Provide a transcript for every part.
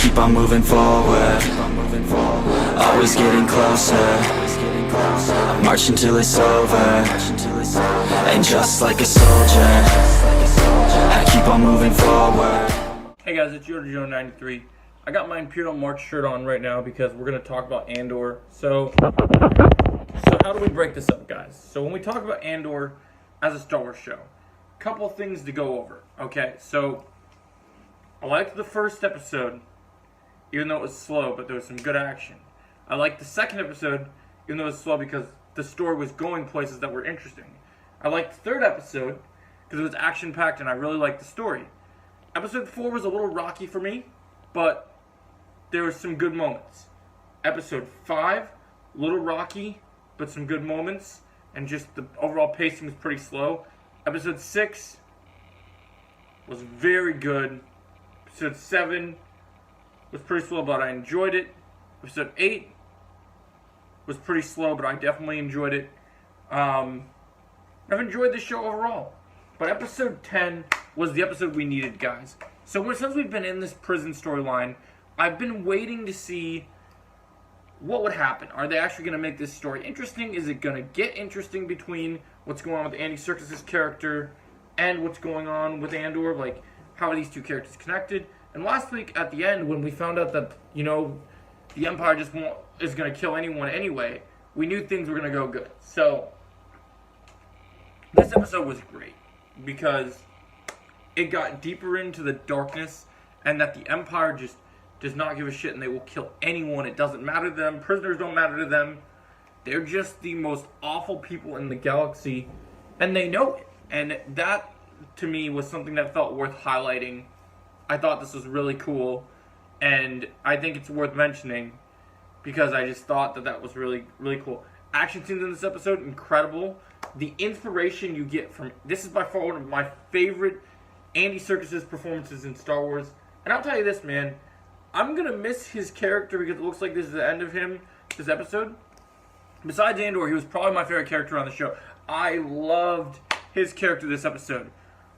keep on moving forward, always getting closer. I march until it's over, and just like a soldier, I keep on moving forward. Hey guys, it's Jojo93. I got my Imperial March shirt on right now because we're going to talk about Andor. So how do we break this up, guys? So when we talk about Andor as a Star Wars show, a couple things to go over. Okay, so I liked the first episode, even though it was slow, but there was some good action. I liked the second episode, even though it was slow, because the story was going places that were interesting. I liked the third episode because it was action-packed and I really liked the story. Episode 4 was a little rocky for me, but there were some good moments. Episode 5, a little rocky, but some good moments, and just the overall pacing was pretty slow. Episode 6 was very good. Episode 7 was pretty slow, but I enjoyed it. Episode 8 was pretty slow, but I definitely enjoyed it. I've enjoyed the show overall. But episode 10 was the episode we needed, guys. So since we've been in this prison storyline, I've been waiting to see what would happen. Are they actually going to make this story interesting? Is it going to get interesting between what's going on with Andy Serkis's character and what's going on with Andor? Like, how are these two characters connected? And last week at the end, when we found out that, the Empire is going to kill anyone anyway, we knew things were going to go good. So this episode was great because it got deeper into the darkness, and that the Empire just does not give a shit and they will kill anyone. It doesn't matter to them. Prisoners don't matter to them. They're just the most awful people in the galaxy, and they know it. And that, to me, was something that felt worth highlighting. I thought this was really cool, and I think it's worth mentioning because I just thought that was really, really cool. Action scenes in this episode, incredible. The inspiration you get from... This is by far one of my favorite Andy Serkis's performances in Star Wars. And I'll tell you this, man. I'm going to miss his character because it looks like this is the end of him, this episode. Besides Andor, he was probably my favorite character on the show. I loved his character this episode.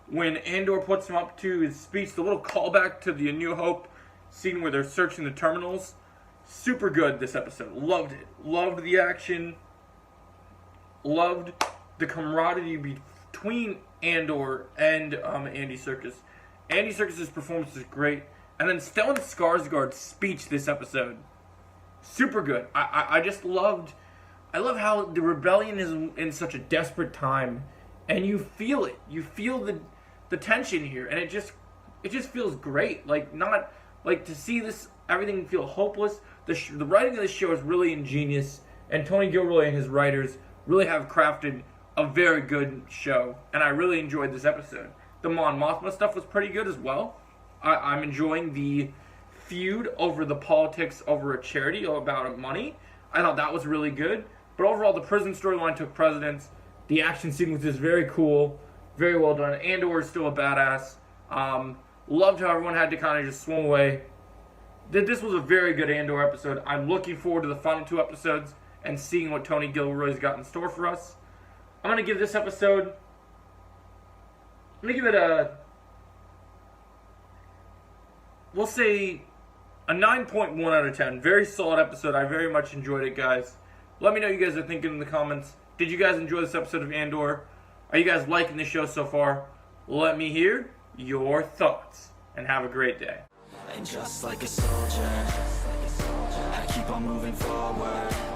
When Andor puts him up to his speech, the little callback to the A New Hope scene where they're searching the terminals. Super good this episode. Loved it. Loved the action. Loved the camaraderie between Andor and Andy Serkis. Andy Serkis' performance is great. And then Stellan Skarsgård's speech this episode, super good. I just loved... I love how the rebellion is in such a desperate time, and you feel it. You feel the tension here, and it just feels great. To see this, everything feel hopeless. The writing of this show is really ingenious, and Tony Gilroy and his writers really have crafted a very good show, and I really enjoyed this episode. The Mon Mothma stuff was pretty good as well. I'm enjoying the feud over the politics over a charity about money. I thought that was really good. But overall, the prison storyline took precedence. The action sequence is very cool. Very well done. Andor is still a badass. Loved how everyone had to kind of just swim away. This was a very good Andor episode. I'm looking forward to the final 2 episodes and seeing what Tony Gilroy's got in store for us. I'm going to give this episode... I'm going to give it a... We'll say a 9.1 out of 10. Very solid episode. I very much enjoyed it, guys. Let me know what you guys are thinking in the comments. Did you guys enjoy this episode of Andor? Are you guys liking the show so far? Let me hear your thoughts. And have a great day. And just like a soldier, I keep on moving forward.